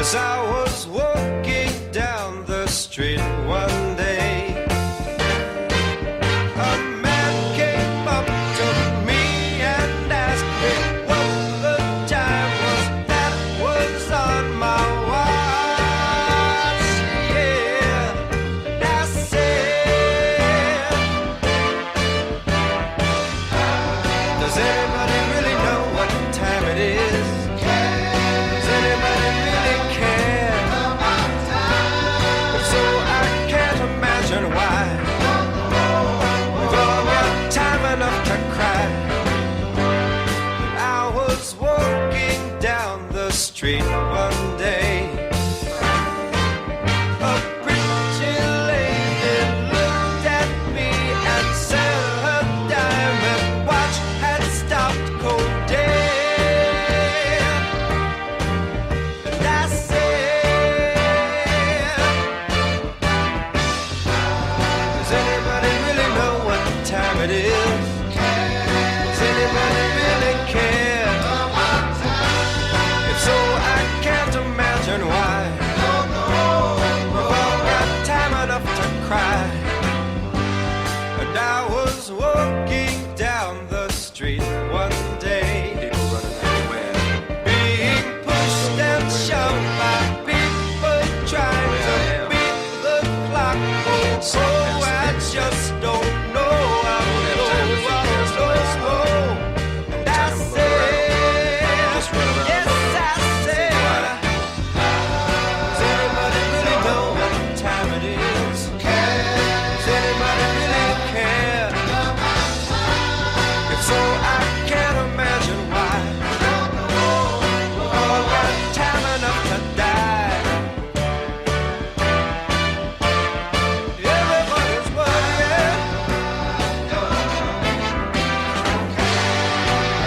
As I was walking down the street one day, a man came up to me and asked me what the time was that was on my watch. Yeah, and I said, does anybody really know what time it is? Does anybody really care? If so, I can't imagine why. We've all got time enough to cry. I was walking down the street one day. A pretty lady looked at me and said her diamond watch had stopped cold dead. And I said, does anybody really know what time it is? Does anybody really care? If so, I can't imagine why. We've all got time enough to cry. And I was walking down the street one day, people running everywhere, being pushed and shoved by people trying to beat the clock. So I just don't know. I'm low. And I said, yes, I said, does anybody really know what time it is? Does anybody really care? If so, I can't imagine why. We've all got time enough to die. Everybody's worrying.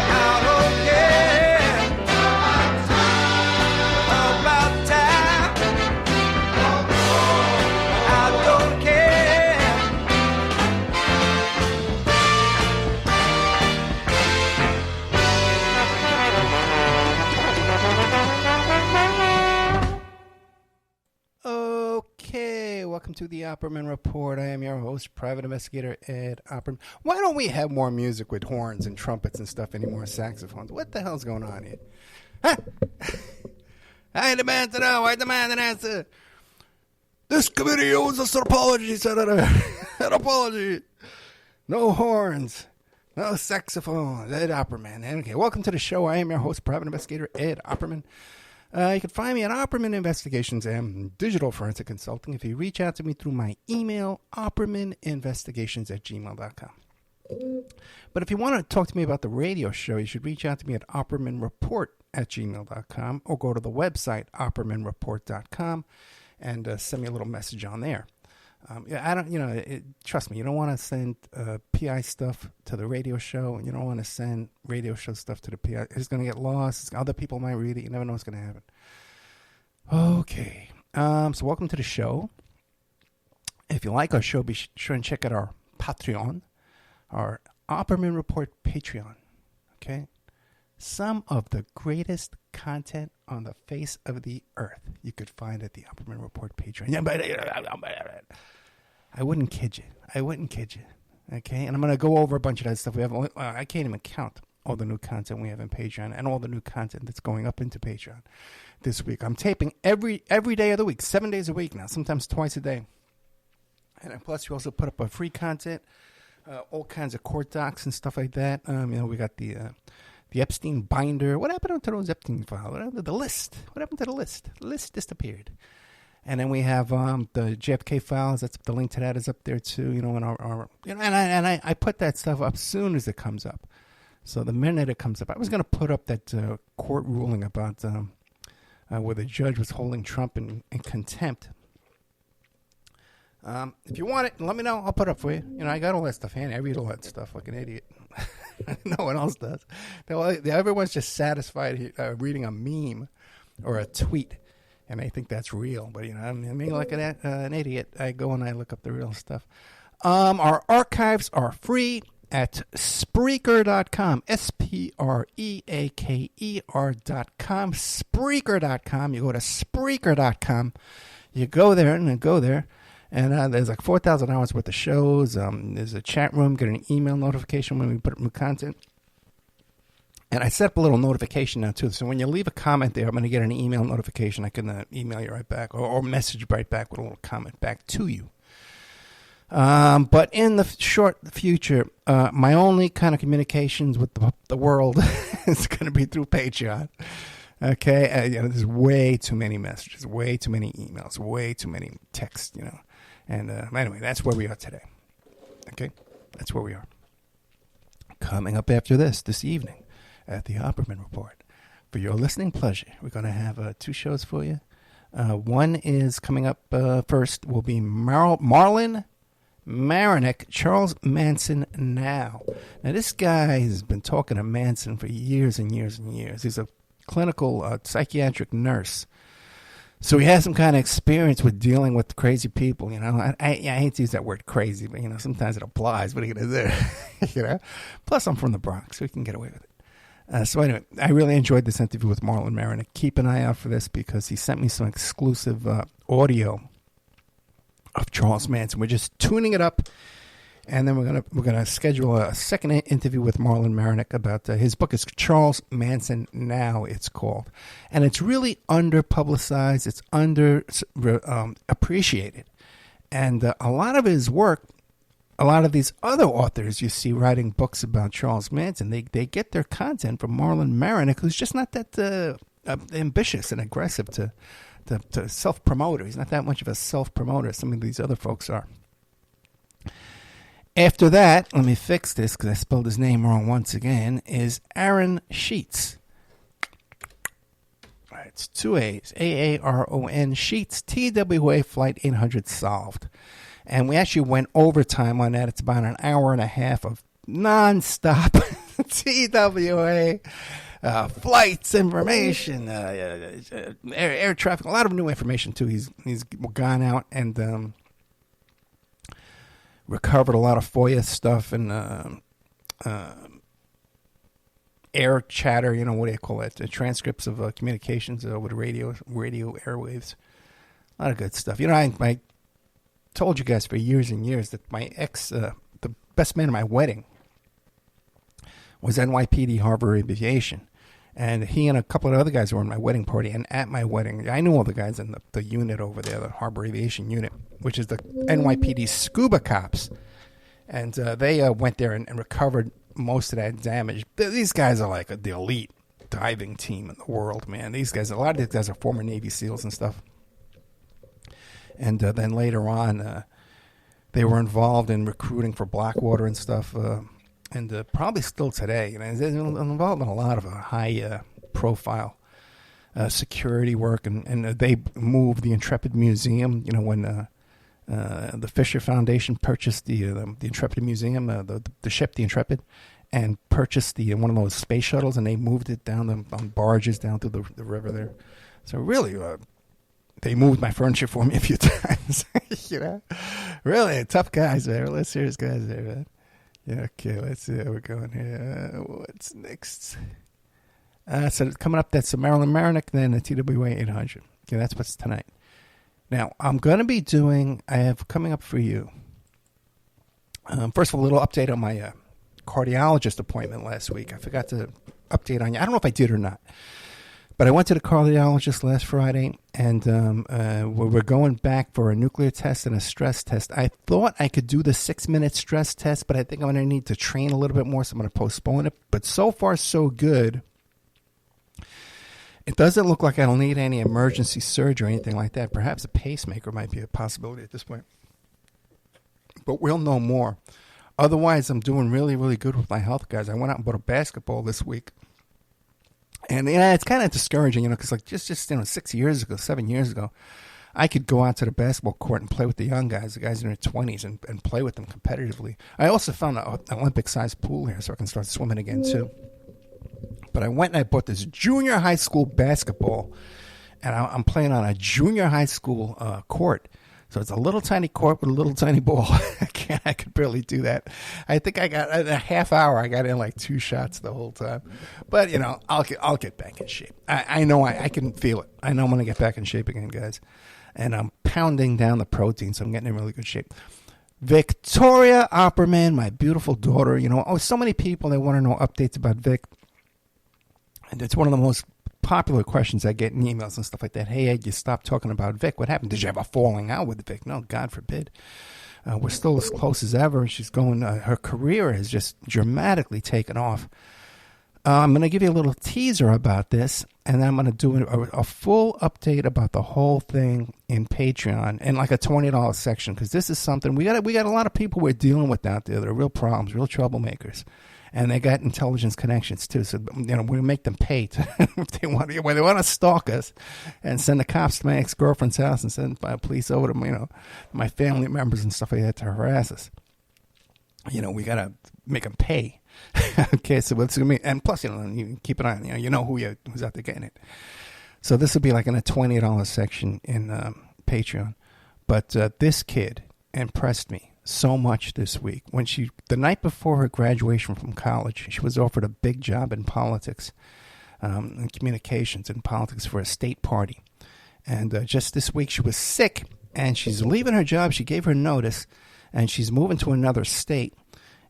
I don't care about time. I don't care. Okay, welcome to the Opperman Report. I am your host, Private Investigator Ed Opperman. Why don't we have more music with horns and trumpets and stuff anymore, saxophones? What the hell's going on here? Huh? I demand to know. I demand an answer. This committee owes us an apology, Senator. An apology. No horns. No saxophones. Ed Opperman. Okay, welcome to the show. I am your host, Private Investigator Ed Opperman. You can find me at Opperman Investigations and Digital Forensic Consulting if you reach out to me through my email, oppermaninvestigations@gmail.com. But if you want to talk to me about the radio show, you should reach out to me at oppermanreport@gmail.com or go to the website, oppermanreport.com, and send me a little message on there. I don't, trust me, you don't want to send PI stuff to the radio show, and you don't want to send radio show stuff to the PI. It's going to get lost. Other people might read it. You never know what's going to happen. Okay. So welcome to the show. If you like our show, be sure and check out our Patreon, our Opperman Report Patreon. Okay. Some of the greatest content on the face of the earth you could find at the Opperman Report Patreon. Yeah, but I wouldn't kid you. Okay, and I'm going to go over a bunch of that stuff. We have. I can't even count all the new content we have in Patreon and all the new content that's going up into Patreon this week. I'm taping every day of the week, 7 days a week now, sometimes twice a day. And then plus, we also put up a free content, all kinds of court docs and stuff like that. We got the Epstein binder. What happened to those Epstein files? The list. What happened to the list? The list disappeared. And then we have the JFK files. That's the link to that is up there too. And I put that stuff up soon as it comes up. So the minute it comes up, I was going to put up that court ruling about where the judge was holding Trump in contempt. If you want it, let me know. I'll put it up for you. I got all that stuff handy. I read all that stuff like an idiot. No one else does. Everyone's just satisfied reading a meme or a tweet, and I think that's real. But I'm being like an idiot. I go and I look up the real stuff. Our archives are free, at Spreaker.com, Spreaker.com, Spreaker.com. You go to Spreaker.com. You go there and there's like 4,000 hours worth of shows. There's a chat room, get an email notification when we put up new content. And I set up a little notification now, too. So when you leave a comment there, I'm going to get an email notification. I can email you right back or message right back with a little comment back to you. But in the short future, my only kind of communications with the world is going to be through Patreon. Okay? There's way too many messages, way too many emails, way too many texts, And anyway, that's where we are today. Okay? That's where we are. Coming up after this evening, at the Opperman Report. For your listening pleasure, we're going to have 2 shows for you. One is coming up first will be Marlon Marinick, Charles Manson Now. Now, this guy has been talking to Manson for years and years and years. He's a clinical psychiatric nurse. So he has some kind of experience with dealing with crazy people, I hate to use that word crazy, but, sometimes it applies. What are you going to do? Plus, I'm from the Bronx, so we can get away with it. So anyway, I really enjoyed this interview with Marlon Marinick. Keep an eye out for this because he sent me some exclusive audio of Charles Manson. We're just tuning it up, and then we're gonna schedule a second interview with Marlon Marinick about his book. Is Charles Manson Now, it's called, and it's really under-publicized. It's appreciated, and a lot of his work. A lot of these other authors you see writing books about Charles Manson, they get their content from Marlon Marinick, who's just not that ambitious and aggressive to self-promote. He's not that much of a self-promoter as some of these other folks are. After that, let me fix this because I spelled his name wrong once again, is Aaron Sheets. All right, it's 2 A's, Aaron Sheets, TWA Flight 800 Solved. And we actually went overtime on that. It's about an hour and a half of nonstop TWA flights information, air traffic, a lot of new information too. He's gone out and recovered a lot of FOIA stuff and air chatter. What do you call it? The transcripts of communications with radio airwaves. A lot of good stuff. I told you guys for years and years that my ex, the best man at my wedding, was NYPD Harbor Aviation. And he and a couple of other guys were in my wedding party. And at my wedding, I knew all the guys in the unit over there, the Harbor Aviation Unit, which is the NYPD scuba cops. And they went there and recovered most of that damage. These guys are like the elite diving team in the world, man. A lot of these guys are former Navy SEALs and stuff. And then later on, they were involved in recruiting for Blackwater and stuff, and probably still today. They're involved in a lot of high-profile security work, and they moved the Intrepid Museum. When the Fisher Foundation purchased the Intrepid Museum, the ship, the Intrepid, and purchased one of those space shuttles, and they moved it down on barges down through the river there. So really. They moved my furniture for me a few times, Really tough guys, man. Real serious guys there, man. Yeah, okay, let's see how we're going here. What's next? So coming up, that's Marilyn Marinick, then the TWA 800. Okay, that's what's tonight. Now, I'm going to be I have coming up for you. First of all, a little update on my cardiologist appointment last week. I forgot to update on you. I don't know if I did or not. But I went to the cardiologist last Friday, and we're going back for a nuclear test and a stress test. I thought I could do the 6-minute stress test, but I think I'm going to need to train a little bit more, so I'm going to postpone it. But so far, so good. It doesn't look like I'll need any emergency surgery or anything like that. Perhaps a pacemaker might be a possibility at this point. But we'll know more. Otherwise, I'm doing really, really good with my health, guys. I went out and bought a basketball this week. And it's kind of discouraging, because just 7 years ago, I could go out to the basketball court and play with the young guys, the guys in their 20s, and play with them competitively. I also found an Olympic-sized pool here, so I can start swimming again too. But I went and I bought this junior high school basketball, and I'm playing on a junior high school court. So it's a little tiny cork with a little tiny ball. I could barely do that. I think I got in a half hour. I got in like 2 shots the whole time. But I'll get back in shape. I know I can feel it. I know I'm gonna get back in shape again, guys. And I'm pounding down the protein, so I'm getting in really good shape. Victoria Opperman, my beautiful daughter. So many people, they want to know updates about Vic. And it's one of the most popular questions I get in emails and stuff like that. Hey, Ed, you stopped talking about Vic. What happened? Did you have a falling out with Vic? No, God forbid. We're still as close as ever. She's going, her career has just dramatically taken off. I'm going to give you a little teaser about this, and then I'm going to do a full update about the whole thing in Patreon and like a $20 section, because this is something we got a lot of people we're dealing with out there that are real problems, real troublemakers, and they got intelligence connections too. So we make them pay if they want to stalk us and send the cops to my ex-girlfriend's house and send police over to my family members and stuff like that to harass us. We got to make them pay. Okay, so what's going to be, and plus, you keep an eye on, who's out there getting it. So this will be like in a $20 section in Patreon. But this kid impressed me so much this week. When the night before her graduation from college, she was offered a big job in politics, in communications and politics for a state party. And just this week, she was sick, and she's leaving her job. She gave her notice, and she's moving to another state.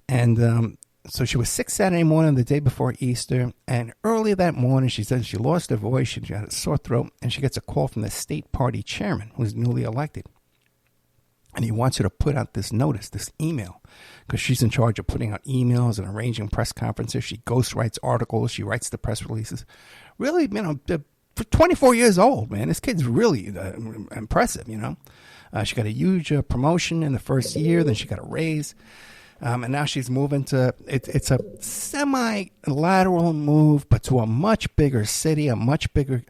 And so she was sick Saturday morning, the day before Easter, and early that morning she said she lost her voice, she had a sore throat, and she gets a call from the state party chairman, who's newly elected. And he wants her to put out this notice, this email, because she's in charge of putting out emails and arranging press conferences. She ghostwrites articles, she writes the press releases. Really, for 24 years old, man, this kid's really impressive, She got a huge promotion in the first year, then she got a raise. And now she's moving to, it's a semi-lateral move, but to a much bigger city, a much bigger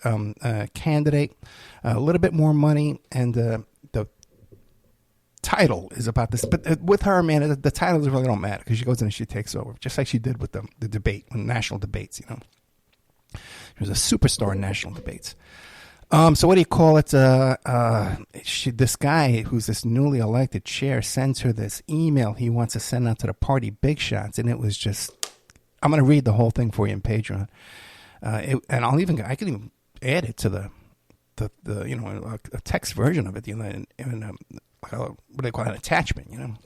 candidate, a little bit more money, and the title is about this. But with her, man, the titles really don't matter, because she goes in and she takes over, just like she did with the debate, national debates, She was a superstar in national debates. So what do you call it? This guy who's this newly elected chair sends her this email he wants to send out to the party big shots, and it was just, I'm going to read the whole thing for you in Patreon, and I can even add it to the a text version of it, in what do they call it, an attachment, You can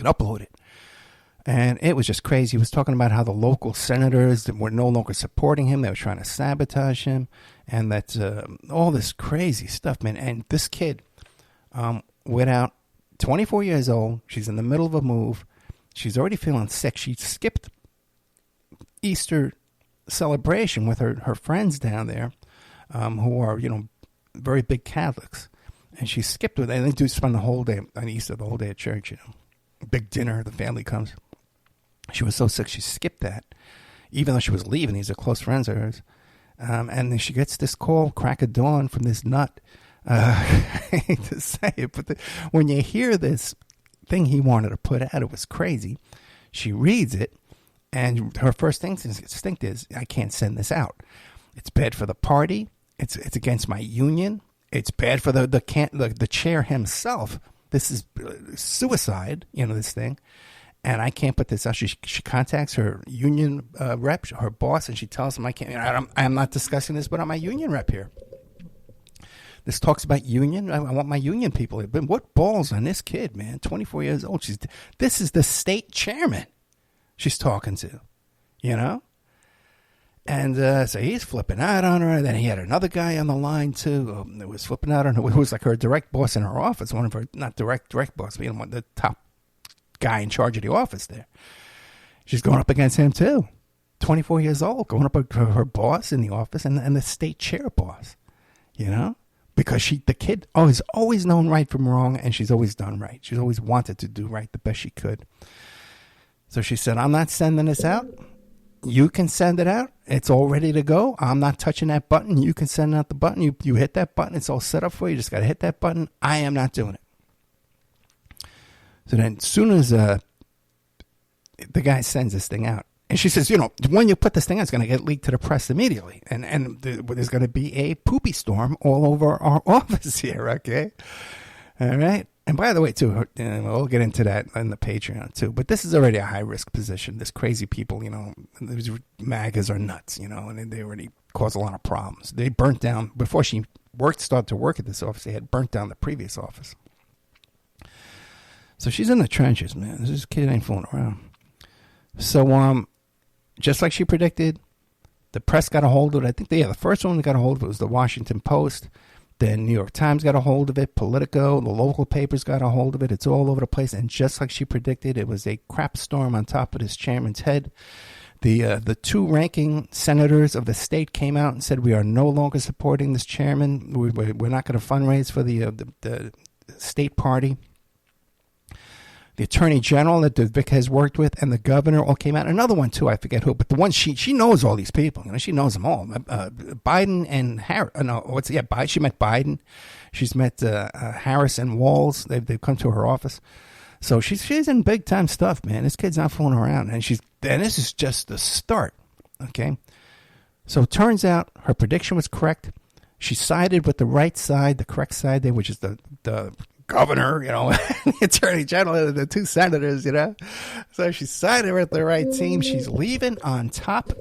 upload it. And it was just crazy. He was talking about how the local senators were no longer supporting him. They were trying to sabotage him. And that all this crazy stuff, man. And this kid went out, 24 years old. She's in the middle of a move. She's already feeling sick. She skipped Easter celebration with her friends down there who are, very big Catholics. And she skipped with it. And they do spend the whole day on Easter, the whole day at church, Big dinner, the family comes. She was so sick, she skipped that, even though she was leaving. These are close friends of hers. And then she gets this call, crack of dawn, from this nut. I hate to say it, but when you hear this thing he wanted to put out, it was crazy. She reads it, and her first instinct is, I can't send this out. It's bad for the party. It's against my union. It's bad for the chair himself. This is suicide, this thing. And I can't put this out. She contacts her union rep, her boss, and she tells him, I'm not discussing this, but I'm my union rep here. This talks about union. I want my union people. But what balls on this kid, man? 24 years old. This is the state chairman she's talking to, And so he's flipping out on her. And then he had another guy on the line, too, that was flipping out on her. It was like her direct boss in her office, one of her, not direct boss, but the top guy in charge of the office there. She's going up against him, too. 24 years old, going up against her boss in the office and the state chair boss, Because the kid has always known right from wrong, and she's always done right. She's always wanted to do right the best she could. So she said, I'm not sending this out. You can send it out. It's all ready to go. I'm not touching that button. You can send out the button. You hit that button. It's all set up for you. You just got to hit that button. I am not doing it. So then as soon as the guy sends this thing out, and she says, when you put this thing out, it's going to get leaked to the press immediately. And there's going to be a poopy storm all over our office here, okay? All right. And by the way, too, we'll get into that in the Patreon, too. But this is already a high-risk position. There's crazy people, these MAGAs are nuts, and they already cause a lot of problems. They burnt down, before she started to work at this office, they had burnt down the previous office. So she's in the trenches, man. This kid ain't fooling around. So, just like she predicted, the press got a hold of it. I think the first one that got a hold of it was the Washington Post. Then New York Times got a hold of it. Politico, the local papers got a hold of it. It's all over the place. And just like she predicted, it was a crap storm on top of this chairman's head. The two ranking senators of the state came out and said, we are no longer supporting this chairman. We're not going to fundraise for the state party. The attorney general that Vic has worked with and the governor all came out. Another one, too, I forget who. But the one, she knows all these people. She knows them all. Biden and Harris. She met Biden. She's met Harris and Walz. They've come to her office. So she's in big-time stuff, man. This kid's not fooling around. And this is just the start, okay? So it turns out her prediction was correct. She sided with the right side, the correct side there, which is the governor, the attorney general, the two senators, So she sided with the right team. She's leaving on top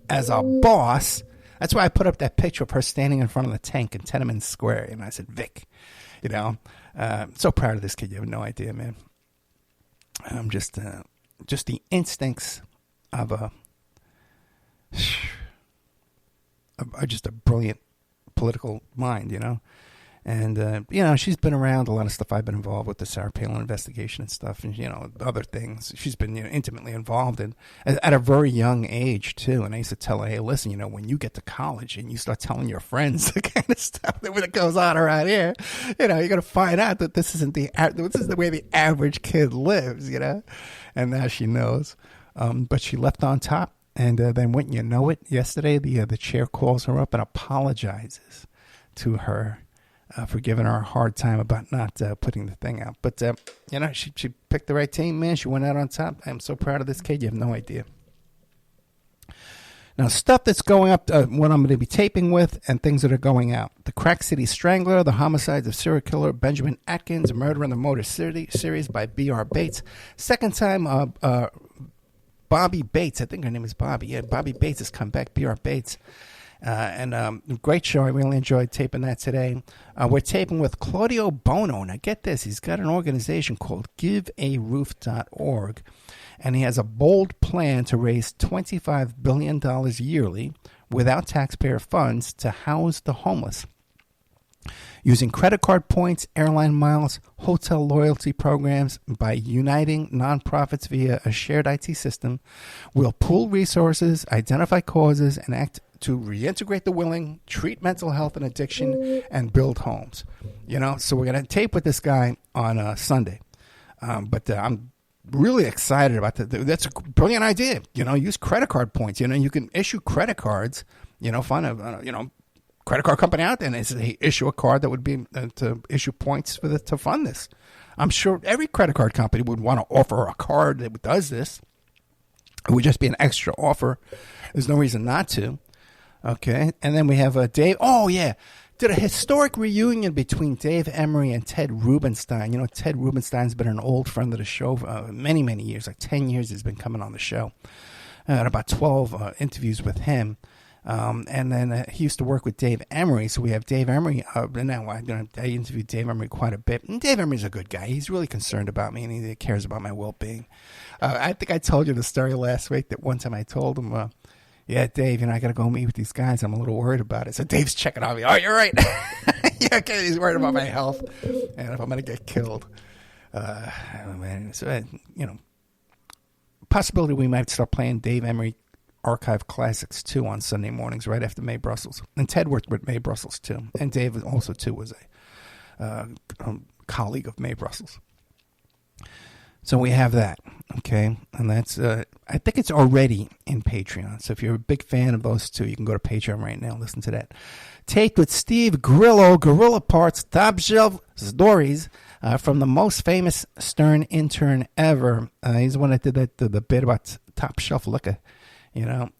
as a boss. That's why I put up that picture of her standing in front of the tank in Tiananmen Square. And I said, Vic, so proud of this kid. You have no idea, man. I'm just the instincts of just a brilliant political mind, And, she's been around a lot of stuff I've been involved with, the Sarah Palin investigation and stuff, and, other things. She's been intimately involved in at a very young age, too. And I used to tell her, hey, listen, when you get to college and you start telling your friends the kind of stuff that goes on around here, you're going to find out that this is the way the average kid lives, And now she knows. But she left on top. And then wouldn't you know it, yesterday the chair calls her up and apologizes to her for giving her a hard time about not putting the thing out. But, she picked the right team, man. She went out on top. I'm so proud of this kid. You have no idea. Now, stuff that's going up, what I'm going to be taping with, and things that are going out. The Crack City Strangler, the homicides of serial killer Benjamin Atkins, Murder in the Motor City series by B.R. Bates. Second time, Bobby Bates, I think her name is Bobby. Yeah, Bobby Bates has come back, B.R. Bates. Great show. I really enjoyed taping that today. We're taping with Claudio Bono. Now, get this. He's got an organization called GiveARoof.org, and he has a bold plan to raise $25 billion yearly without taxpayer funds to house the homeless. Using credit card points, airline miles, hotel loyalty programs, by uniting nonprofits via a shared IT system, we'll pool resources, identify causes, and act to reintegrate the willing, treat mental health and addiction, and build homes. So we're going to tape with this guy on Sunday. But I'm really excited about that. That's a brilliant idea. Use credit card points. You can issue credit cards, find a, credit card company out there and they say, hey, issue a card that would be to issue points to fund this. I'm sure every credit card company would want to offer a card that does this. It would just be an extra offer. There's no reason not to. Okay. And then we have Dave. Oh, yeah. Did a historic reunion between Dave Emery and Ted Rubenstein. Ted Rubenstein's been an old friend of the show for many, many years. Like 10 years he's been coming on the show. And about 12 interviews with him. And then he used to work with Dave Emery, so we have Dave Emery. Now I interviewed Dave Emery quite a bit. And Dave Emery's a good guy. He's really concerned about me, and he cares about my well-being. I think I told you the story last week that one time I told him, yeah, Dave, I got to go meet with these guys. I'm a little worried about it. So Dave's checking on me. Oh, you're right. Yeah, okay. He's worried about my health and if I'm going to get killed. Man. So, possibility we might start playing Dave Emery Archive Classics, too, on Sunday mornings right after Mae Brussels. And Ted worked with Mae Brussels, too. And Dave also, too, was a colleague of Mae Brussels. So we have that, okay? And that's, I think it's already in Patreon. So if you're a big fan of those two, you can go to Patreon right now and listen to that. Taped with Steve Grillo, Gorilla Parts, Top Shelf Stories, from the most famous Stern intern ever. He's the one that did the bit about Top Shelf Liquor, and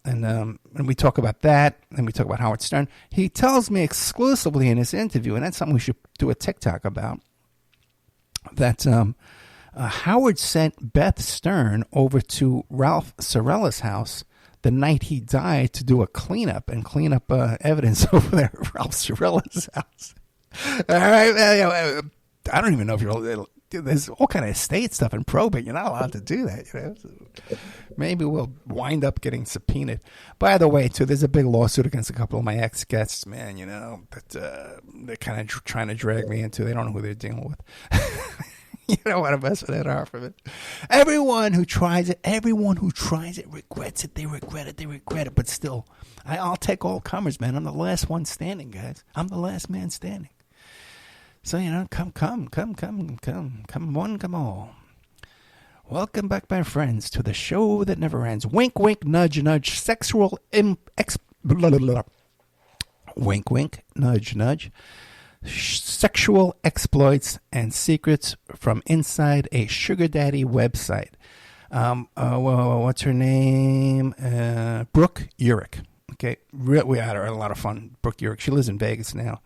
we talk about that, and we talk about Howard Stern. He tells me exclusively in this interview, and that's something we should do a TikTok about, that Howard sent Beth Stern over to Ralph Cirella's house the night he died to do a cleanup and clean up evidence over there at Ralph Cirella's house. All right, I don't even know if you're. There's all kind of estate stuff in probate. You're not allowed to do that. So maybe we'll wind up getting subpoenaed. By the way, too, there's a big lawsuit against a couple of my ex-guests, man. That they're kind of trying to drag me into. They don't know who they're dealing with. You don't want to mess with that half of it. Everyone who tries it regrets it. They regret it. But still, I'll take all comers, man. I'm the last one standing, guys. I'm the last man standing. So, come one, come all. Welcome back, my friends, to the show that never ends. Wink, wink, nudge, nudge, wink, wink, nudge, nudge. Sexual exploits and secrets from inside a sugar daddy website. What's her name? Brooke Urich. Okay, we had her a lot of fun. Brooke Urich. She lives in Vegas now.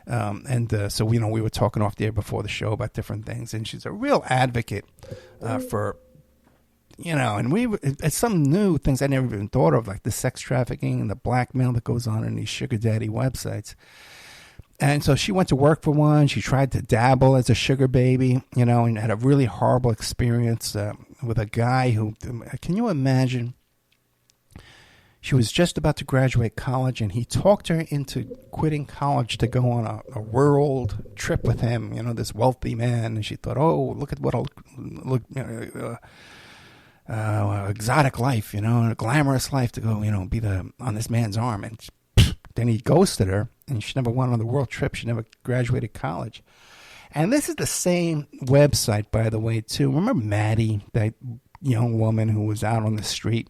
So we were talking off the air before the show about different things, and she's a real advocate for, and some new things I never even thought of, like the sex trafficking and the blackmail that goes on in these sugar daddy websites. And so she went to work for one. She tried to dabble as a sugar baby, and had a really horrible experience with a guy who, can you imagine? She was just about to graduate college, and he talked her into quitting college to go on a world trip with him, this wealthy man. And she thought, oh, look at what exotic life, a glamorous life to go, be on this man's arm. And then he ghosted her, and she never went on the world trip. She never graduated college. And this is the same website, by the way, too. Remember Maddie, that young woman who was out on the street?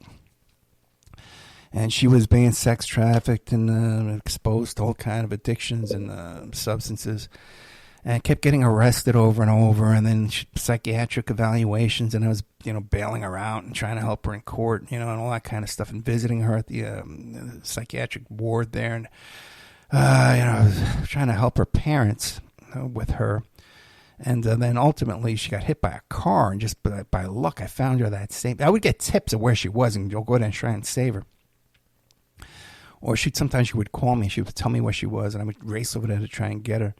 And she was being sex trafficked and exposed to all kind of addictions and substances, and kept getting arrested over and over. And then psychiatric evaluations, and I was, bailing her out and trying to help her in court, and all that kind of stuff, and visiting her at the psychiatric ward there, and I was trying to help her parents with her. And then ultimately she got hit by a car, and just by luck I found her that same. I would get tips of where she was, and you'll go there and try and save her. Or sometimes she would call me. She would tell me where she was, and I would race over there to try and get her.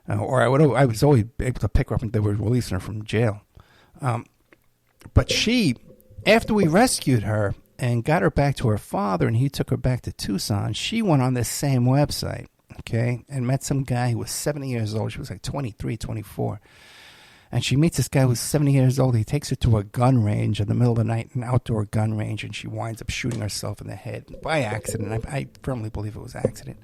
Or I was always able to pick her up, and they were releasing her from jail. But she, after we rescued her and got her back to her father, and he took her back to Tucson, she went on this same website, okay, and met some guy who was 70 years old. She was like 23, 24. And she meets this guy who's 70 years old. He takes her to a gun range in the middle of the night, an outdoor gun range, and she winds up shooting herself in the head by accident. I firmly believe it was accident.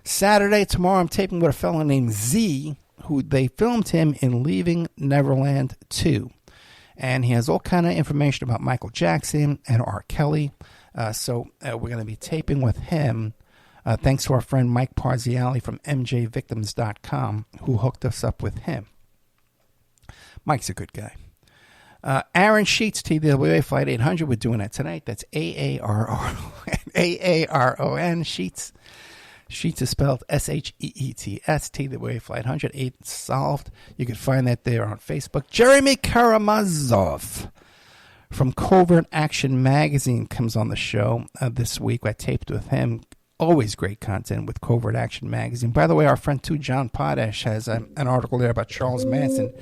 Saturday, tomorrow, I'm taping with a fellow named Z, who they filmed him in Leaving Neverland 2. And he has all kind of information about Michael Jackson and R. Kelly. So we're going to be taping with him, thanks to our friend Mike Parziali from MJVictims.com, who hooked us up with him. Mike's a good guy. Aaron Sheets, TWA Flight 800. We're doing that tonight. That's A-A-R-O-N, Sheets. Sheets is spelled S-H-E-E-T-S, TWA Flight 100. 8 solved. You can find that there on Facebook. Jeremy Karamazov from Covert Action Magazine comes on the show this week. I taped with him. Always great content with Covert Action Magazine. By the way, our friend, too, John Potash, has an article there about Charles Manson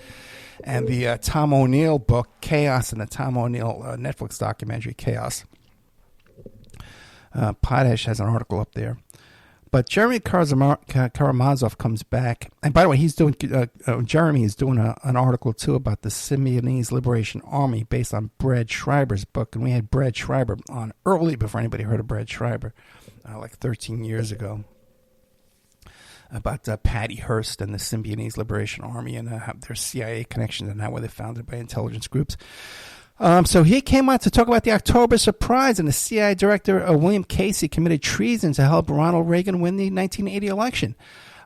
and the Tom O'Neill book, Chaos, and the Tom O'Neill Netflix documentary, Chaos. Potash has an article up there. But Jeremy Karamazov comes back. And by the way, Jeremy is doing an article, too, about the Symbionese Liberation Army based on Brad Schreiber's book. And we had Brad Schreiber on early before anybody heard of Brad Schreiber, like 13 years ago, about Patty Hearst and the Symbionese Liberation Army and their CIA connections and how they founded by intelligence groups. So he came out to talk about the October surprise, and the CIA director William Casey committed treason to help Ronald Reagan win the 1980 election.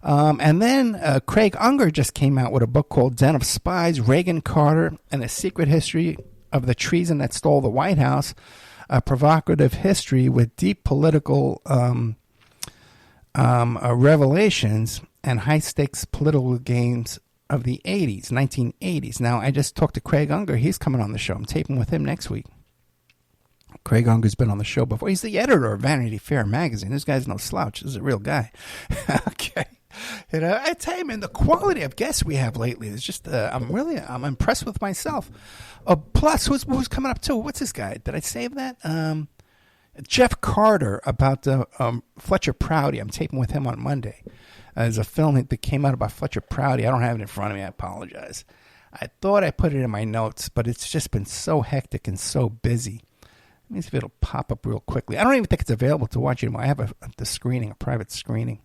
And then Craig Unger just came out with a book called Den of Spies, Reagan, Carter, and the Secret History of the Treason That Stole the White House, a provocative history with deep political revelations and high-stakes political games of the 80s, 1980s. Now, I just talked to Craig Unger. He's coming on the show. I'm taping with him next week. Craig Unger's been on the show before. He's the editor of Vanity Fair magazine. This guy's no slouch. This is a real guy. Okay. I tell you, man, the quality of guests we have lately is just, I'm impressed with myself. Plus, who's coming up too? What's this guy? Did I save that? Jeff Carter about Fletcher Prouty. I'm taping with him on Monday. There's a film that came out about Fletcher Prouty. I don't have it in front of me. I apologize. I thought I put it in my notes, but it's just been so hectic and so busy. Let me see if it'll pop up real quickly. I don't even think it's available to watch anymore. I have a private screening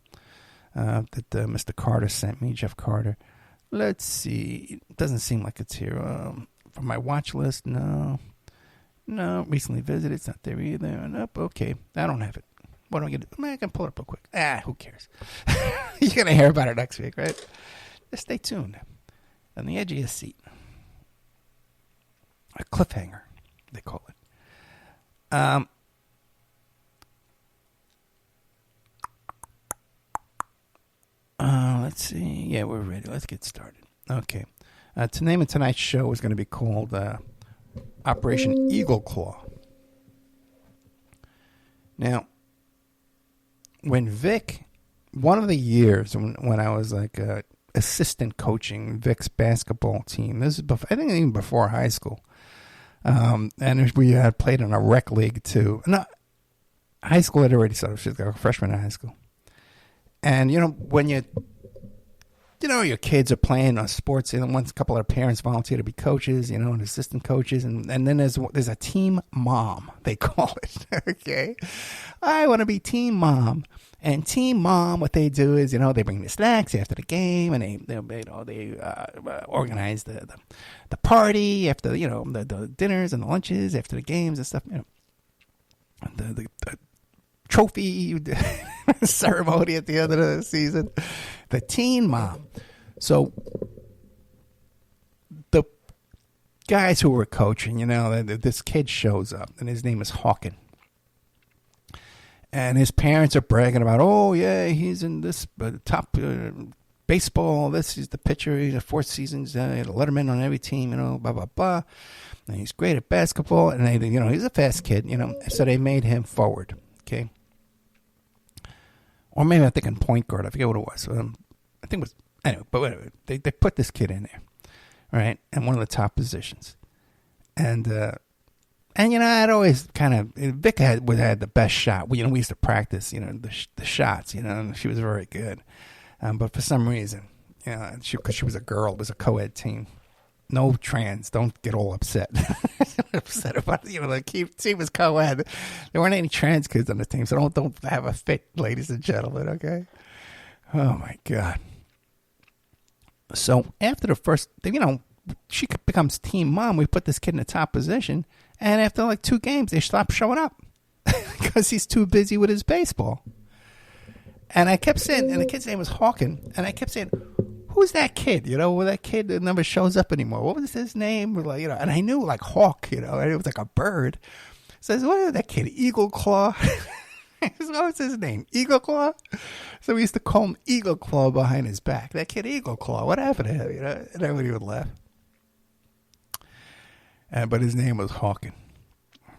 that Mr. Carter sent me, Jeff Carter. Let's see. It doesn't seem like it's here. From my watch list, no. No, recently visited. It's not there either. Nope. Okay. I don't have it. What do I get? I can pull it up real quick. Who cares? You're going to hear about it next week, right? Just stay tuned. On the edge of your seat. A cliffhanger, they call it. Let's see. Yeah, we're ready. Let's get started. Okay. The name of tonight's show is going to be called Operation Eagle Claw. Now, when Vic, one of the years when I was like assistant coaching Vic's basketball team, this is before, I think even before high school, and we had played in a rec league too. No, high school had already started. She's got a freshman in high school, and when your kids are playing sports, and once a couple of their parents volunteer to be coaches, and assistant coaches, and then there's a team mom, they call it. Okay, I want to be team mom, and team mom, what they do is, they bring the snacks after the game, and they organize the party after the dinners and the lunches after the games and stuff. The trophy ceremony at the end of the season. The teen mom. So the guys who were coaching, this kid shows up, and his name is Hawken. And his parents are bragging about, oh, yeah, he's in this top baseball. This is the pitcher. He's a 4 seasons, letterman on every team, blah, blah, blah. And he's great at basketball. And, he's a fast kid, So they made him forward, okay? Or maybe I'm thinking point guard. I forget what it was. I think it was, anyway, but whatever. They put this kid in there, right? And one of the top positions. And I'd always kind of, Vic had the best shot. We used to practice, the shots, and she was very good. But for some reason, because she was a girl, it was a co-ed team. No trans, don't get all upset. Upset about the team was co-ed. There weren't any trans kids on the team, so don't have a fit, ladies and gentlemen, okay? Oh my God. So after the first, she becomes team mom. We put this kid in the top position, and after like 2 games, they stopped showing up because he's too busy with his baseball. And I kept saying, and the kid's name was Hawken, and I kept saying, who's that kid? That kid that never shows up anymore. What was his name? And I knew like Hawk, and it was like a bird. So I said, what is that kid? Eagle Claw? What was his name? Eagle Claw? So we used to call him Eagle Claw behind his back. That kid Eagle Claw. What happened to him? And everybody would laugh. But his name was Hawken.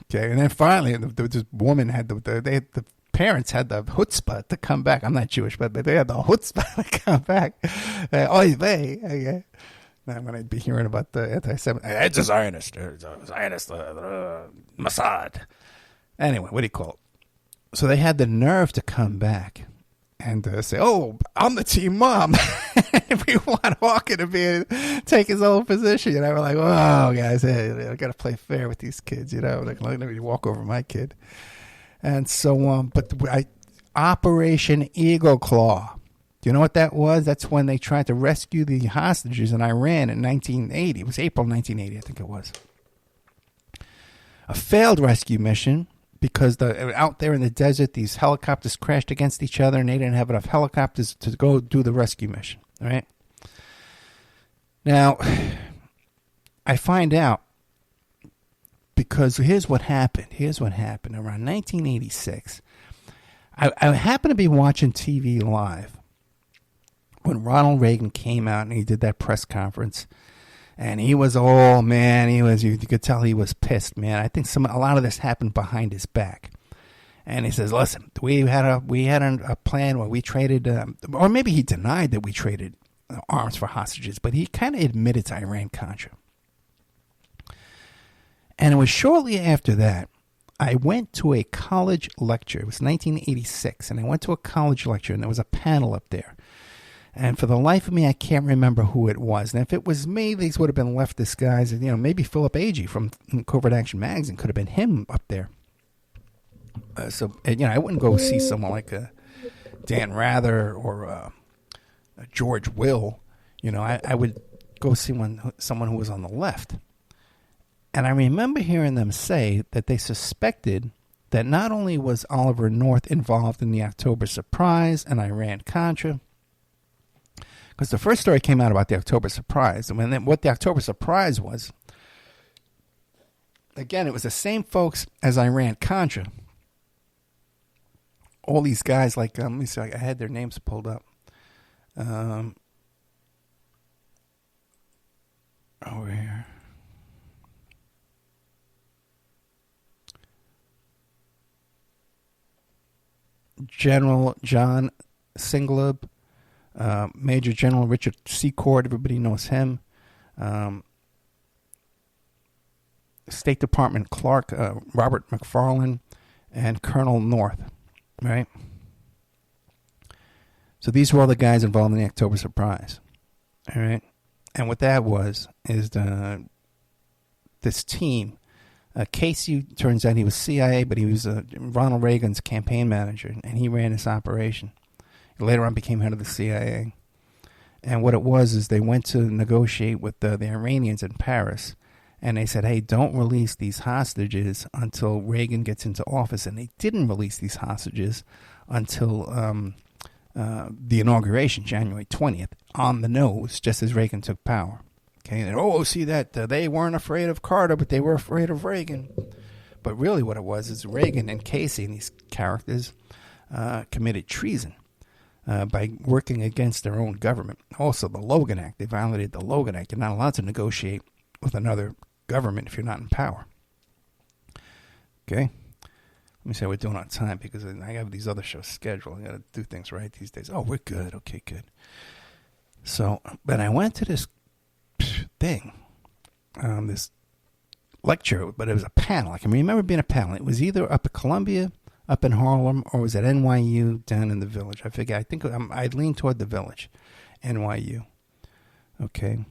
Okay, and then finally, this woman had the parents had the chutzpah to come back. I'm not Jewish, but they had the chutzpah to come back. Oy vey. Okay. Now I'm going to be hearing about the anti-Semitic. It's a Zionist. Mossad. Anyway, what do you call it? So they had the nerve to come back and say, oh, I'm the team mom. We want Hawken to take his own position. And I was like, oh, guys, hey, I got to play fair with these kids. Like, let me walk over my kid. And so on. But Operation Eagle Claw. Do you know what that was? That's when they tried to rescue the hostages in Iran in 1980. It was April 1980, I think it was. A failed rescue mission because out there in the desert, these helicopters crashed against each other, and they didn't have enough helicopters to go do the rescue mission. All right? Now, I find out because here's what happened. Around 1986, I happened to be watching TV live when Ronald Reagan came out and he did that press conference, and he was, oh man, you could tell he was pissed, man. I think a lot of this happened behind his back. And he says, listen, we had a plan where we traded, or maybe he denied that we traded arms for hostages, but he kind of admitted to Iran-Contra. And it was shortly after that, I went to a college lecture. It was 1986, and I went to a college lecture, and there was a panel up there. And for the life of me, I can't remember who it was. And if it was me, these would have been leftist guys. You know, maybe Philip Agee from Covert Action Magazine could have been him up there. I wouldn't go see someone like Dan Rather or George Will. You know, I would go see someone who was on the left. And I remember hearing them say that they suspected that not only was Oliver North involved in the October surprise and Iran-Contra, because the first story came out about the October surprise, and what the October surprise was, again, it was the same folks as Iran-Contra. All these guys, like, let me see, I had their names pulled up. Over here. General John Singleb, Major General Richard Secord, everybody knows him. State Department Clerk Robert McFarlane, and Colonel North, right? So these were all the guys involved in the October surprise, all right? And what that is this team. Casey, turns out he was CIA, but he was Ronald Reagan's campaign manager, and he ran this operation. He later on became head of the CIA. And what it was is they went to negotiate with the Iranians in Paris, and they said, hey, don't release these hostages until Reagan gets into office. And they didn't release these hostages until the inauguration, January 20th, on the nose, just as Reagan took power. Okay, and see that they weren't afraid of Carter, but they were afraid of Reagan. But really what it was is Reagan and Casey and these characters committed treason by working against their own government. Also, the Logan Act, they violated the Logan Act. You're not allowed to negotiate with another government if you're not in power. Okay? Let me say we're doing on time because I have these other shows scheduled. I got to do things right these days. Oh, we're good. Okay, good. So, but I went to this thing, this lecture, but it was a panel. I can remember being a panel. It was either up at Columbia, up in Harlem, or it was at NYU down in the Village. I forget. I think I'd lean toward the Village, NYU. Okay,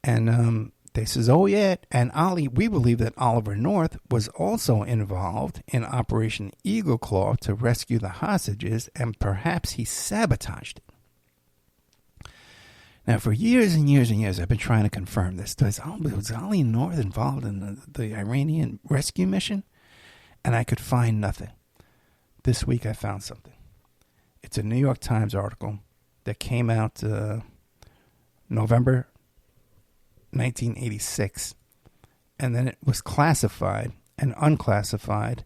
and they says, oh yeah, and we believe that Oliver North was also involved in Operation Eagle Claw to rescue the hostages, and perhaps he sabotaged it. Now, for years and years and years, I've been trying to confirm this. Was Ollie North involved in the Iranian rescue mission? And I could find nothing. This week I found something. It's a New York Times article that came out November 1986. And then it was classified and unclassified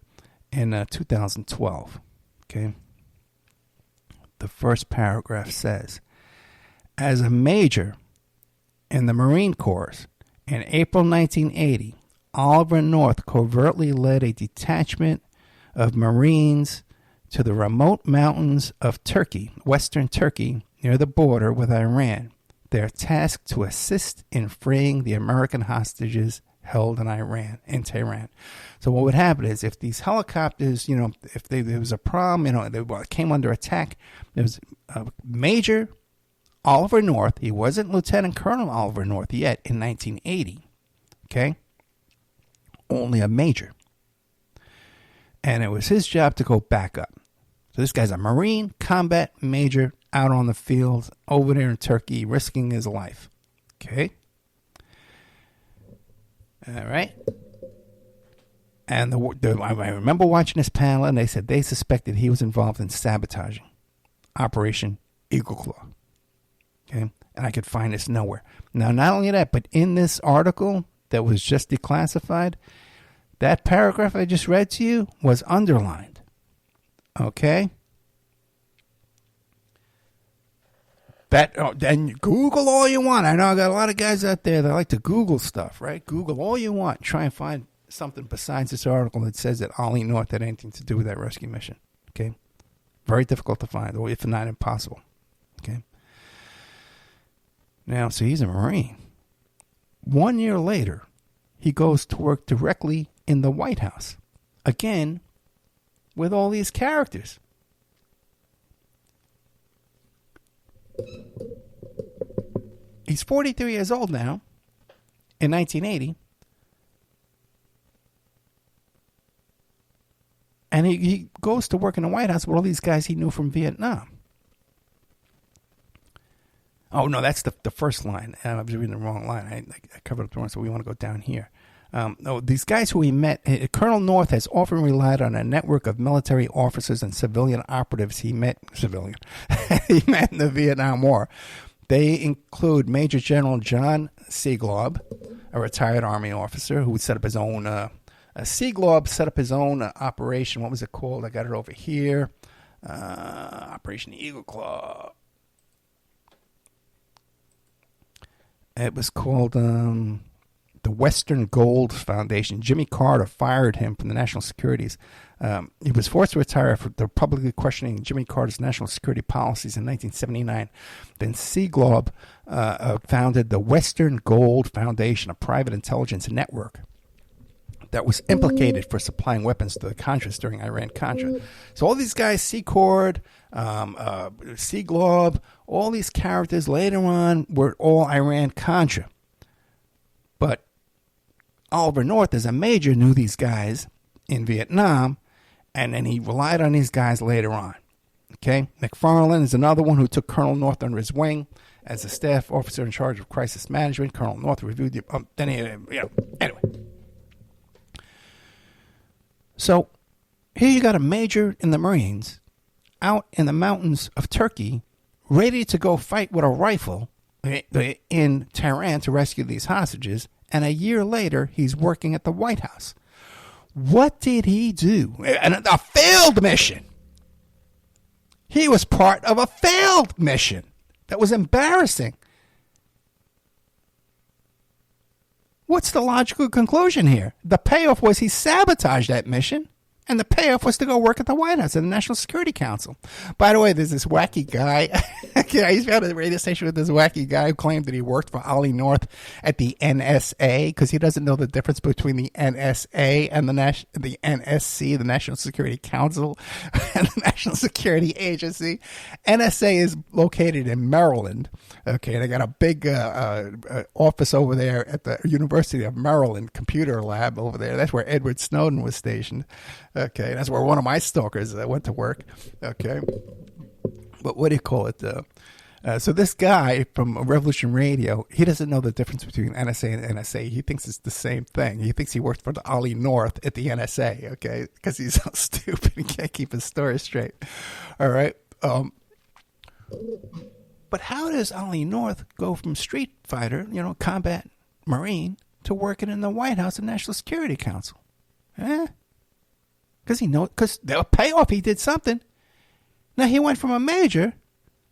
in 2012. Okay? The first paragraph says, as a major in the Marine Corps in April 1980, Oliver North covertly led a detachment of Marines to the remote mountains of Turkey, western Turkey, near the border with Iran. Their task to assist in freeing the American hostages held in Tehran. So what would happen is if these helicopters, if there was a problem, they came under attack, there was a major Oliver North. He wasn't Lieutenant Colonel Oliver North yet in 1980. Okay? Only a major. And it was his job to go back up. So this guy's a Marine combat major out on the field over there in Turkey, risking his life. Okay? All right? And I remember watching this panel, and they said they suspected he was involved in sabotaging Operation Eagle Claw. Okay, and I could find this nowhere. Now, not only that, but in this article that was just declassified, that paragraph I just read to you was underlined. Okay? Then Google all you want. I know I got a lot of guys out there that like to Google stuff, right? Google all you want. Try and find something besides this article that says that Ollie North had anything to do with that rescue mission. Okay? Very difficult to find, or if not impossible. Okay? Now, so he's a Marine. 1 year later, he goes to work directly in the White House. Again, with all these characters. He's 43 years old now, in 1980. And he goes to work in the White House with all these guys he knew from Vietnam. Oh, no, that's the first line. I was reading the wrong line. I covered up the wrong, so we want to go down here. These guys who he met, Colonel North has often relied on a network of military officers and civilian operatives he met he met in the Vietnam War. They include Major General John Seaglob, a retired Army officer who set up his own, Seaglob set up his own operation. What was it called? I got it over here. Operation Eagle Claw. It was called the Western Gold Foundation. Jimmy Carter fired him from the national securities. He was forced to retire for publicly questioning Jimmy Carter's national security policies in 1979. Then Seaglob founded the Western Gold Foundation, a private intelligence network that was implicated for supplying weapons to the Contras during Iran-Contra. So all these guys, Secord, Seaglob, all these characters later on were all Iran-Contra. But Oliver North, as a major, knew these guys in Vietnam, and then he relied on these guys later on. Okay? McFarland is another one who took Colonel North under his wing as a staff officer in charge of crisis management. Colonel North reviewed the... anyway. So, here you got a major in the Marines out in the mountains of Turkey, ready to go fight with a rifle in Tehran to rescue these hostages, and a year later, he's working at the White House. What did he do? A failed mission. He was part of a failed mission that was embarrassing. What's the logical conclusion here? The payoff was he sabotaged that mission, and the payoff was to go work at the White House and the National Security Council. By the way, there's this wacky guy. I used to have a radio station with this wacky guy who claimed that he worked for Ollie North at the NSA because he doesn't know the difference between the NSA and the NSC, the National Security Council, and the National Security Agency. NSA is located in Maryland. Okay, they got a big office over there at the University of Maryland computer lab over there. That's where Edward Snowden was stationed. Okay, that's where one of my stalkers went to work. Okay, but what do you call it? So this guy from Revolution Radio, he doesn't know the difference between NSA and NSA. He thinks it's the same thing. He thinks he worked for the Ollie North at the NSA. Okay, because he's so stupid he can't keep his story straight. All right. But how does Ollie North go from street fighter, combat Marine, to working in the White House and National Security Council? Because the payoff, he did something. Now, he went from a major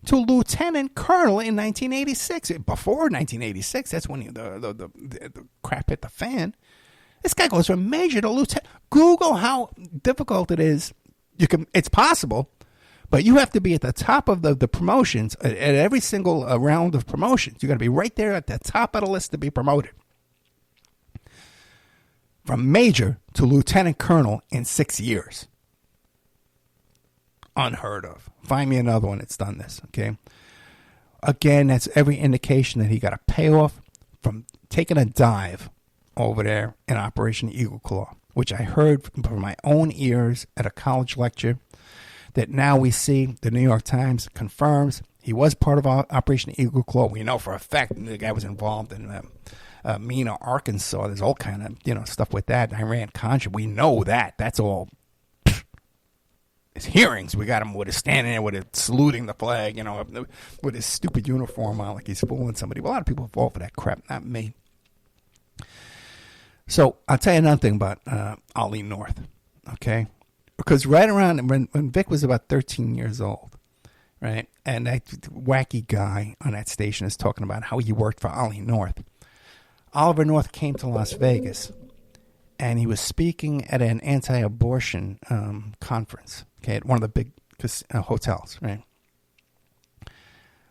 to lieutenant colonel in 1986. Before 1986, that's when the crap hit the fan. This guy goes from major to lieutenant. Google how difficult it is. It's possible, but you have to be at the top of the promotions at every single round of promotions. You got to be right there at the top of the list to be promoted. From major to lieutenant colonel in 6 years. Unheard of. Find me another one that's done this, okay? Again, that's every indication that he got a payoff from taking a dive over there in Operation Eagle Claw, which I heard from my own ears at a college lecture, that now we see the New York Times confirms he was part of Operation Eagle Claw. We know for a fact the guy was involved in Mena, Arkansas. There's all kind of stuff with that. Iran-Contra. We know that. That's all. His hearings, we got him with his standing there with it, saluting the flag, with his stupid uniform on like he's fooling somebody. Well, a lot of people fall for that crap, not me. So I'll tell you another thing about Ollie North, okay? Because right around when Vic was about 13 years old, right? And that wacky guy on that station is talking about how he worked for Ollie North. Oliver North came to Las Vegas, and he was speaking at an anti-abortion conference, okay, at one of the big hotels, right?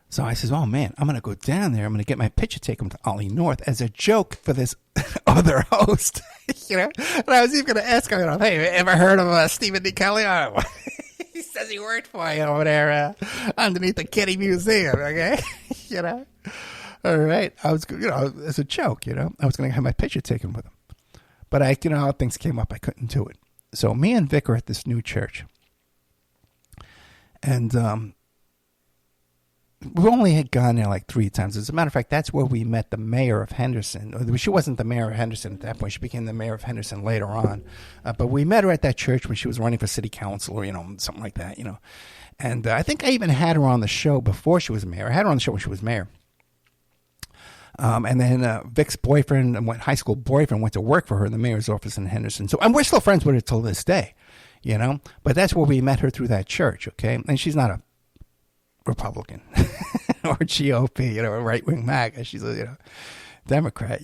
So I says, oh, man, I'm going to go down there. I'm going to get my picture taken to Ollie North as a joke for this other host, you know? And I was even going to ask him, hey, ever heard of Stephen D. Kelly? Oh, he says he worked for you over there underneath the Kitty Museum, okay? You know? All right. I was, as a joke, I was going to have my picture taken with him. But how things came up, I couldn't do it. So me and Vic are at this new church. And we only had gone there like 3 times. As a matter of fact, that's where we met the mayor of Henderson. She wasn't the mayor of Henderson at that point. She became the mayor of Henderson later on. But we met her at that church when she was running for city council or, something like that, And I think I even had her on the show before she was mayor. I had her on the show when she was mayor. And then Vic's boyfriend, high school boyfriend, went to work for her in the mayor's office in Henderson. And we're still friends with her till this day, But that's where we met her through that church, okay? And she's not a Republican or GOP, a right-wing MAGA. She's a, Democrat,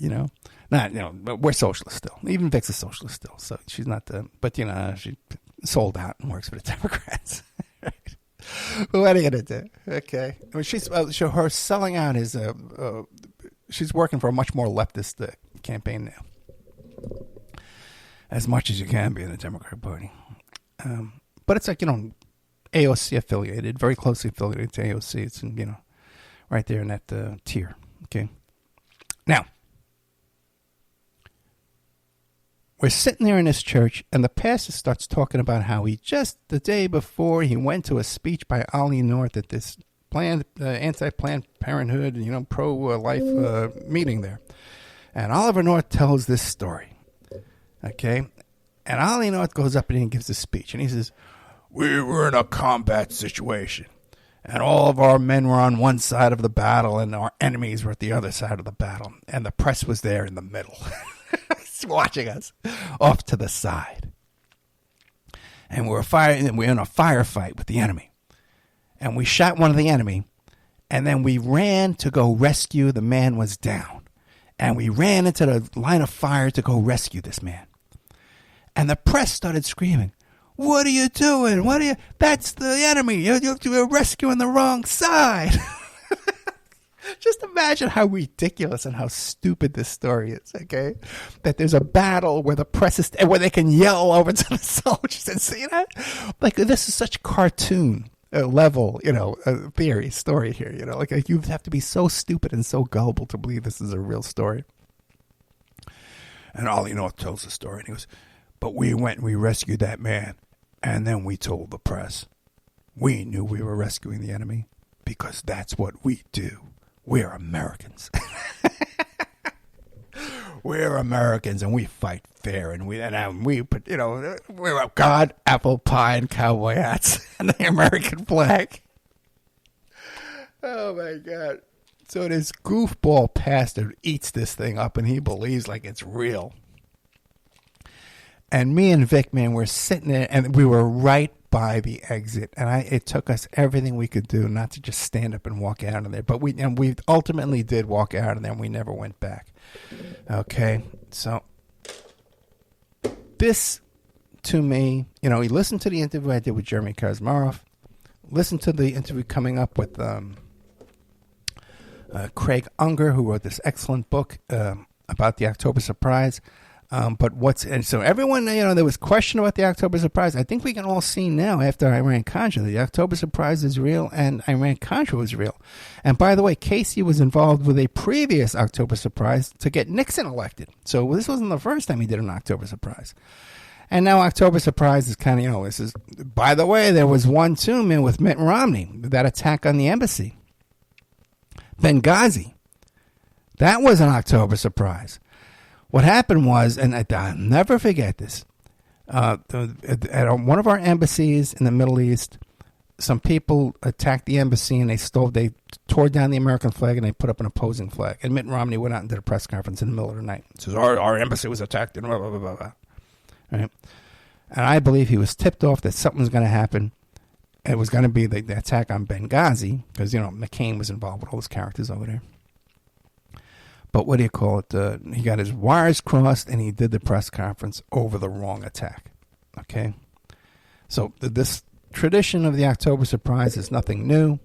Not, but we're socialists still. Even Vic's a socialist still. So she's not but, she sold out and works for the Democrats. Right? But what are you going to do? Okay. I mean, her selling out is she's working for a much more leftist campaign now. As much as you can be in the Democratic Party. But it's like, AOC affiliated, very closely affiliated to AOC. It's, right there in that tier. Okay. Now, we're sitting there in this church, and the pastor starts talking about how he just the day before he went to a speech by Ollie North at this anti-Planned Parenthood, pro-life meeting there. And Oliver North tells this story, okay? And Ollie North goes up and he gives a speech, and he says, we were in a combat situation, and all of our men were on one side of the battle, and our enemies were at the other side of the battle, and the press was there in the middle, watching us off to the side. And we were in a firefight with the enemy. And we shot one of the enemy, and then we ran to go rescue. The man was down. And we ran into the line of fire to go rescue this man. And the press started screaming, what are you doing? That's the enemy. You're rescuing the wrong side. Just imagine how ridiculous and how stupid this story is, okay? That there's a battle where the press is, where they can yell over to the soldiers and see that? Like, this is such cartoon level, theory, story here, like you have to be so stupid and so gullible to believe this is a real story. And Ollie North tells the story, and he goes, but we went and we rescued that man, and then we told the press. We knew we were rescuing the enemy because that's what we do. We're Americans. We're Americans, and we fight fair, and we put, we're a God, apple pie, and cowboy hats, and the American flag. Oh my God! So this goofball pastor eats this thing up, and he believes like it's real. And me and Vic, man, we're sitting there, and we were right by the exit, and it took us everything we could do not to just stand up and walk out of there. But we ultimately did walk out of there, and we never went back. Okay, so this, to me, you listen to the interview I did with Jeremy Kazmarov, listen to the interview coming up with Craig Unger, who wrote this excellent book about the October surprise. So everyone, there was question about the October surprise. I think we can all see now after Iran-Contra, the October surprise is real and Iran-Contra was real. And by the way, Casey was involved with a previous October surprise to get Nixon elected. So this wasn't the first time he did an October surprise. And now October surprise is kind of, this is, by the way, there was one too, man, with Mitt Romney, that attack on the embassy. Benghazi. That was an October surprise. What happened was, and I'll never forget this, at one of our embassies in the Middle East, some people attacked the embassy and they tore down the American flag and they put up an opposing flag. And Mitt Romney went out and did a press conference in the middle of the night. He says, our embassy was attacked and blah, blah, blah, blah, blah. Right? And I believe he was tipped off that something was going to happen. it was going to be the attack on Benghazi because, McCain was involved with all those characters over there. But what do you call it? He got his wires crossed and he did the press conference over the wrong attack. Okay? So this tradition of the October surprise is nothing new.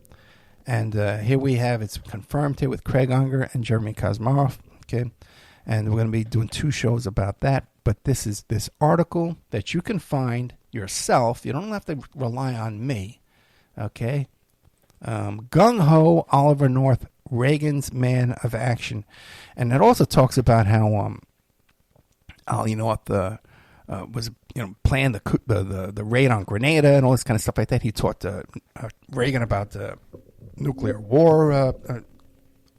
And here we have, it's confirmed here with Craig Unger and Jeremy Kosmaroff. Okay? And we're going to be doing 2 shows about that. But this is this article that you can find yourself. You don't have to rely on me. Okay? Gung-Ho Oliver North, Reagan's Man of Action. And it also talks about how was planned the raid on Grenada and all this kind of stuff like that. He taught Reagan about nuclear war,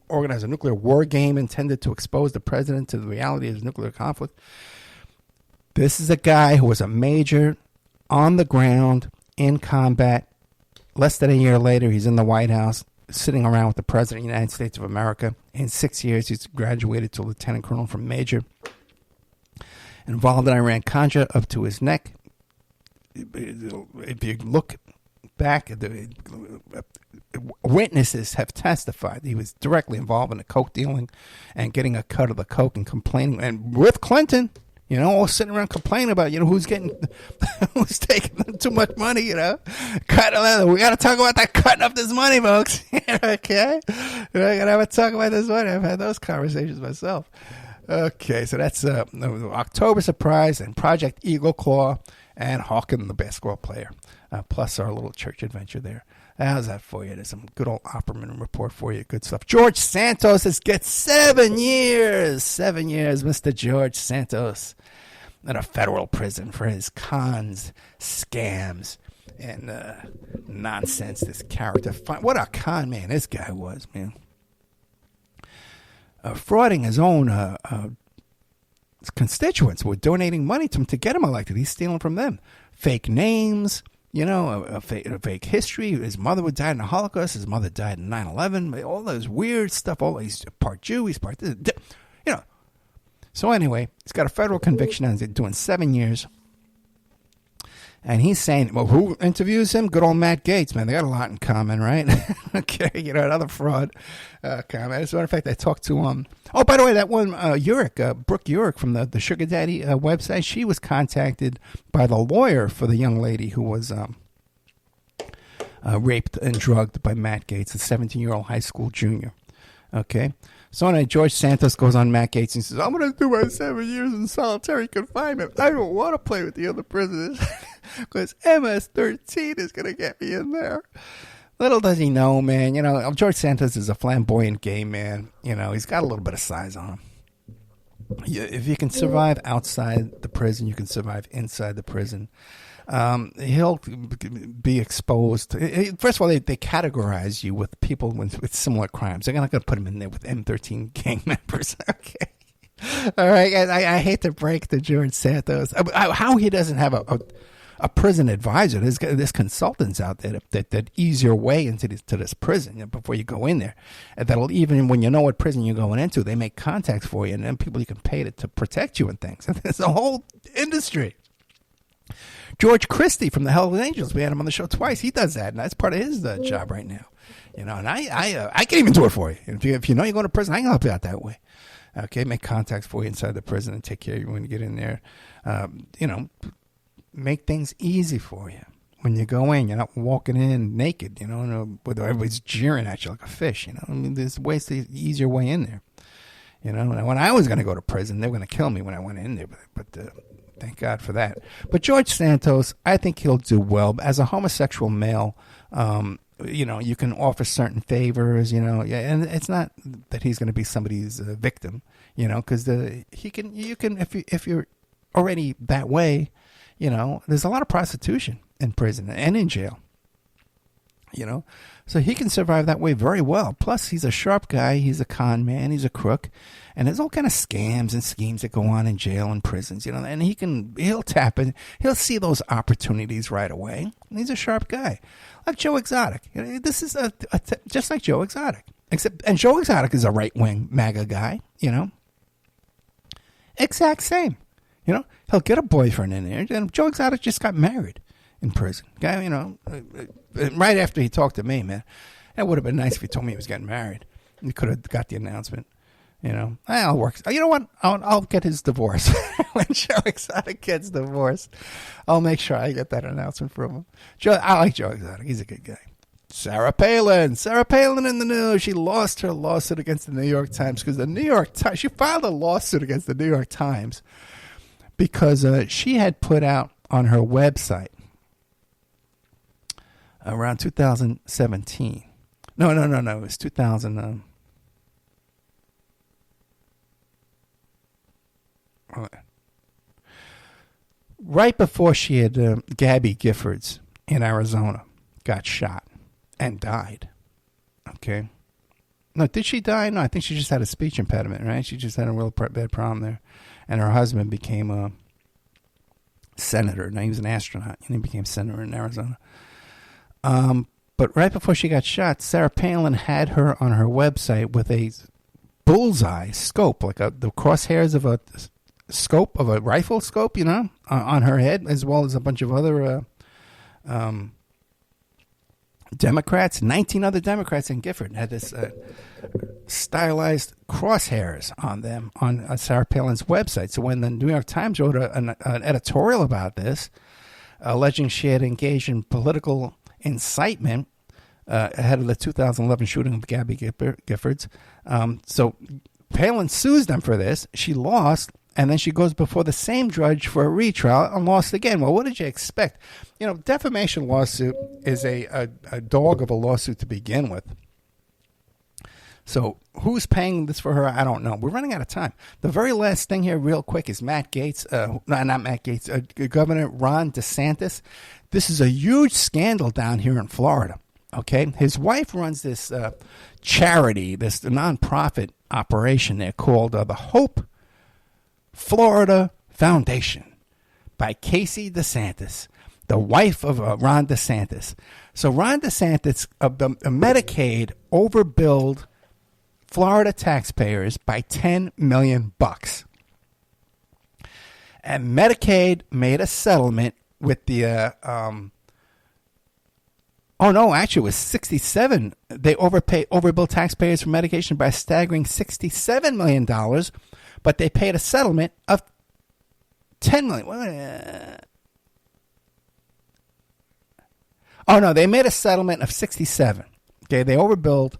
organized a nuclear war game intended to expose the president to the reality of his nuclear conflict. This is a guy who was a major on the ground in combat. Less than a year later, he's in the White House, sitting around with the President of the United States of America. In 6 years, he's graduated to lieutenant colonel from major. Involved in Iran-Contra up to his neck. If you look back, witnesses have testified he was directly involved in the coke dealing and getting a cut of the coke and complaining. And with Clinton, all sitting around complaining about, who's taking too much money, We got to talk about that cutting up this money, folks. Okay? We got to have a talk about this money. I've had those conversations myself. Okay, so that's October Surprise and Project Eagle Claw and Hawken, the basketball player, plus our little church adventure there. How's that for you? There's some good old Opperman report for you. Good stuff. George Santos gets 7 years. 7 years, Mr. George Santos, in a federal prison for his cons, scams, and nonsense. This character. What a con man this guy was, man. Frauding his own constituents who were donating money to him to get him elected. He's stealing from them. Fake names. A fake history. His mother would die in the Holocaust. His mother died in 9/11. All those weird stuff. He's part Jew. He's part this. So anyway, he's got a federal conviction and he's doing 7 years. And he's saying, well, who interviews him? Good old Matt Gaetz, man. They got a lot in common, right? Okay, another fraud comment. As a matter of fact, I talked to oh, by the way, that one Brooke Urick from the Sugar Daddy website, she was contacted by the lawyer for the young lady who was raped and drugged by Matt Gaetz, a 17-year-old high school junior. Okay, so anyway, George Santos goes on Matt Gaetz and says, I'm going to do my 7 years in solitary confinement. I don't want to play with the other prisoners because MS-13 is going to get me in there. Little does he know, man. George Santos is a flamboyant gay man. He's got a little bit of size on him. If you can survive outside the prison, you can survive inside the prison. He'll be exposed. First of all, they categorize you with people with similar crimes. They're not going to put him in there with M13 gang members. Okay. All right. I hate to break to George Santos. How he doesn't have a prison advisor. There's consultants out there that ease your way into this prison before you go in there. And that'll, even when you know what prison you're going into, they make contacts for you and then people you can pay to protect you and things. And there's a whole industry. George Christie from the Hells Angels, we had him on the show twice. He does that, and that's part of his job right now. And I can even do it for you. If you know you're going to prison, I can help you out that way. Okay, make contacts for you inside the prison and take care of you when you get in there. Make things easy for you. When you go in, you're not walking in naked, with everybody's jeering at you like a fish, there's ways to ease your way in there. And when I was going to go to prison, they were going to kill me when I went in there, but thank God for that. But George Santos, I think he'll do well. As a homosexual male, you can offer certain favors, and it's not that he's going to be somebody's victim, because you can, if you're already that way, there's a lot of prostitution in prison and in jail, so he can survive that way very well. Plus, he's a sharp guy. He's a con man. He's a crook. And there's all kind of scams and schemes that go on in jail and prisons, and he'll tap in. He'll see those opportunities right away. And he's a sharp guy. Like Joe Exotic. This is just like Joe Exotic. And Joe Exotic is a right-wing MAGA guy, Exact same. He'll get a boyfriend in there. And Joe Exotic just got married. in prison. Guy, right after he talked to me, man, it would have been nice if he told me he was getting married. He could have got the announcement. I'll work. You know what? I'll get his divorce. When Joe Exotic gets divorced, I'll make sure I get that announcement from him. I like Joe Exotic. He's a good guy. Sarah Palin in the news. She lost her lawsuit against the New York Times because the New York Times. She filed a lawsuit against the New York Times because she had put out on her website around 2017. No. It was 2000. Right before she had Gabby Giffords in Arizona got shot and died. Okay. No, did she die? No, I think she just had a speech impediment, right? She just had a real bad problem there. And her husband became a senator. Now, he was an astronaut, and he became senator in Arizona. But right before she got shot, Sarah Palin had her on her website with a bullseye scope, like the crosshairs of a scope of a rifle scope, on her head, as well as a bunch of other Democrats. 19 other Democrats in Gifford had this stylized crosshairs on them on Sarah Palin's website. So when the New York Times wrote an editorial about this, alleging she had engaged in political incitement ahead of the 2011 shooting of Gabby Giffords, so Palin sues them for this. She lost. And then she goes before the same judge for a retrial and lost again. Well, what did you expect? Defamation lawsuit is a dog of a lawsuit to begin with. So who's paying this for her? I don't know. We're running out of time. The very last thing here real quick is Matt Gaetz. Not Matt Gaetz. Governor Ron DeSantis. This is a huge scandal down here in Florida. Okay? His wife runs this charity, this nonprofit operation there called the Hope Florida Foundation by Casey DeSantis, the wife of Ron DeSantis. So Ron DeSantis, Medicaid overbilled Florida taxpayers by $10 million. And Medicaid made a settlement with the, it was 67. They overbilled taxpayers for medication by a staggering $67 million. But they paid a settlement of $10 million. They made a settlement of 67. Okay, they overbilled,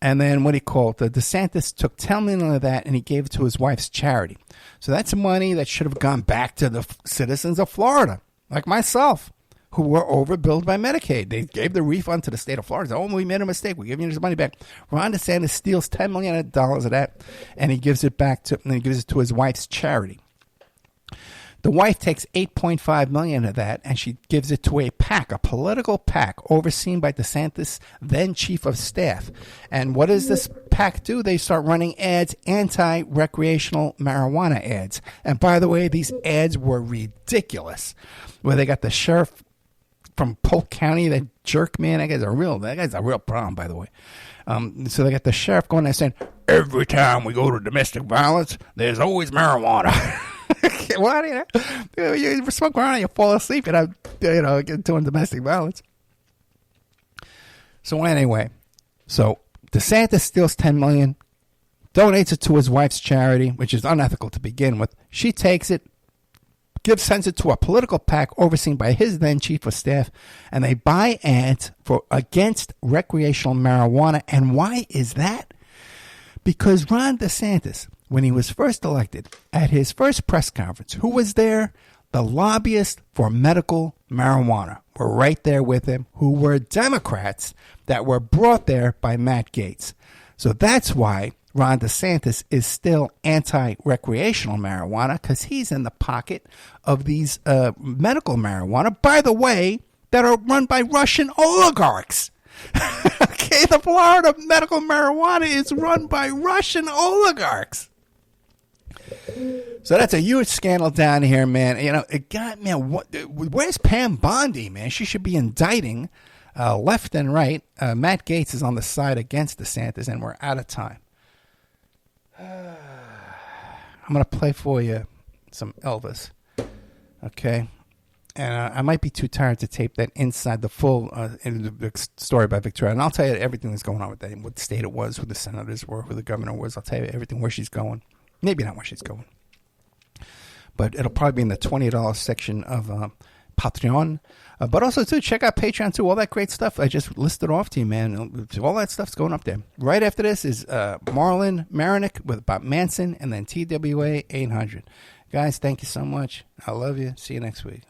and then what do you call it? The DeSantis took $10 million of that and he gave it to his wife's charity. So that's money that should have gone back to the citizens of Florida, like myself, who were overbilled by Medicaid. They gave the refund to the state of Florida. We made a mistake. We're giving you this money back. Ron DeSantis steals $10 million of that, and he gives it to his wife's charity. The wife takes $8.5 million of that, and she gives it to a PAC, a political PAC, overseen by DeSantis, then chief of staff. And what does this PAC do? They start running ads, anti-recreational marijuana ads. And by the way, these ads were ridiculous, where they got the sheriff from Polk County, that jerk, man, that guy's a real problem, by the way. So they got the sheriff going there saying, every time we go to domestic violence, there's always marijuana. What? You smoke marijuana, you fall asleep, and get doing domestic violence. So anyway, DeSantis steals $10 million, donates it to his wife's charity, which is unethical to begin with. She takes it, sends it to a political PAC overseen by his then chief of staff, and they buy ads against recreational marijuana. And why is that? Because Ron DeSantis, when he was first elected, at his first press conference, who was there? The lobbyists for medical marijuana were right there with him, who were Democrats that were brought there by Matt Gaetz. So that's why Ron DeSantis is still anti-recreational marijuana, because he's in the pocket of these medical marijuana, by the way, that are run by Russian oligarchs. Okay, the Florida medical marijuana is run by Russian oligarchs. So that's a huge scandal down here, man. Where's Pam Bondi, man? She should be indicting left and right. Matt Gaetz is on the side against DeSantis, and we're out of time. I'm going to play for you some Elvis. Okay. And I might be too tired to tape that inside the full the story by Victoria. And I'll tell you everything that's going on with that, what state it was, who the senators were, who the governor was. I'll tell you everything, where she's going. Maybe not where she's going. But it'll probably be in the $20 section of Patreon. But also, too, check out Patreon, too. All that great stuff I just listed off to you, man. All that stuff's going up there. Right after this is Marlon Marinick with Bob Manson, and then TWA 800. Guys, thank you so much. I love you. See you next week.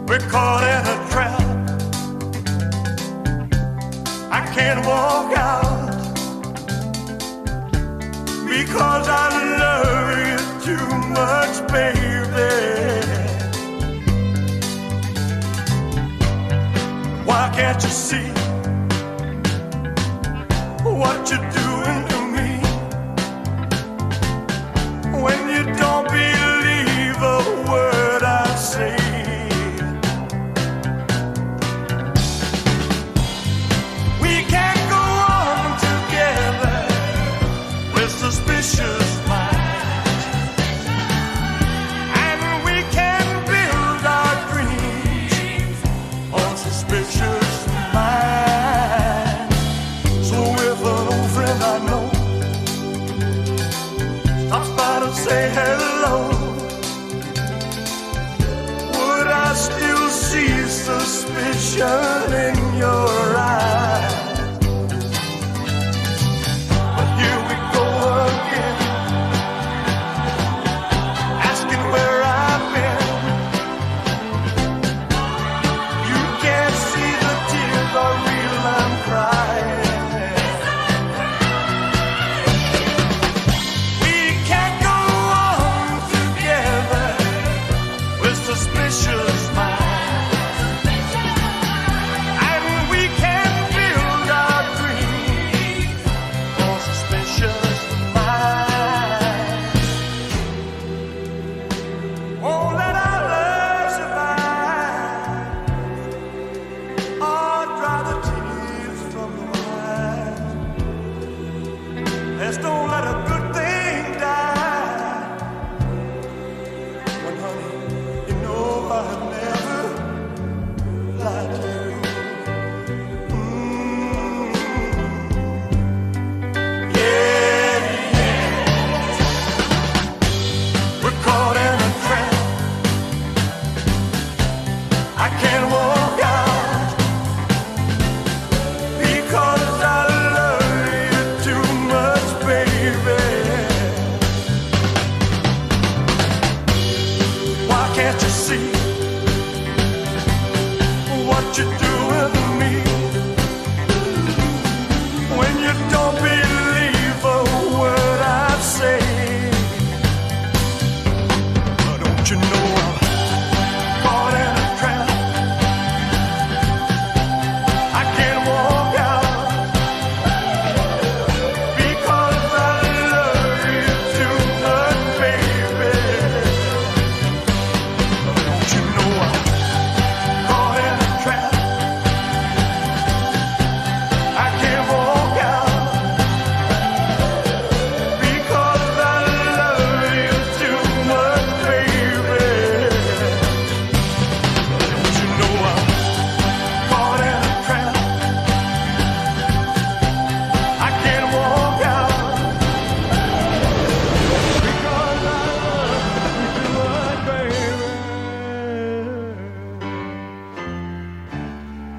We're caught in a trap. I can't walk out because I love you too much, baby. Why can't you see what you're doing to me when you don't believe a word I say? Suspicious minds, and we can build our dreams on suspicious minds. So if an old friend I know stops by to say hello, would I still see suspicion in your eyes? Suspicious minds, and we can build our dreams on suspicious minds. Won't let our love survive, or dry the tears from the eyes. Let's don't let a good thing die. When honey, I've never lied to you. Yeah, yeah. We're caught in a trap. I can't walk out because I love you too much, baby. Why can't you see what you're doing to me when you don't believe a word I say? But don't you know I'm caught in a trap? I can't walk out because I love you too much, baby. But don't you know I'm caught in a trap? I can't walk out because I love you too much, baby. Don't you know I'm caught in a trap? I can't walk out because I love you too much, baby.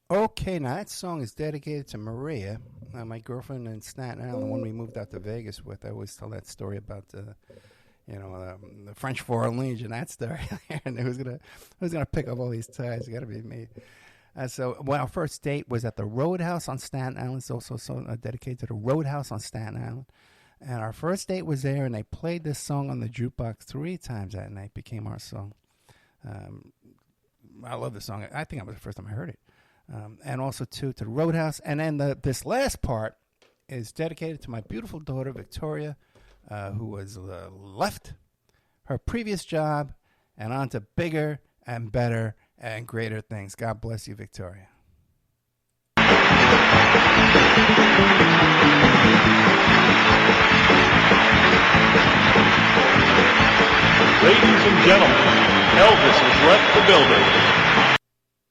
Okay, now that song is dedicated to Maria, my girlfriend in Staten Island, when we moved out to Vegas with. I always tell that story about the French Foreign Legion, that story. And who's gonna pick up all these ties? It's got to be me. So, our first date was at the Roadhouse on Staten Island. It's also dedicated to the Roadhouse on Staten Island. And our first date was there, and they played this song on the jukebox 3 times that night. Became our song. I love the song. I think that was the first time I heard it. and also to the Roadhouse. And then this last part is dedicated to my beautiful daughter, Victoria, who was left her previous job and on to bigger and better and greater things. God bless you, Victoria. Ladies and gentlemen, Elvis has left the building.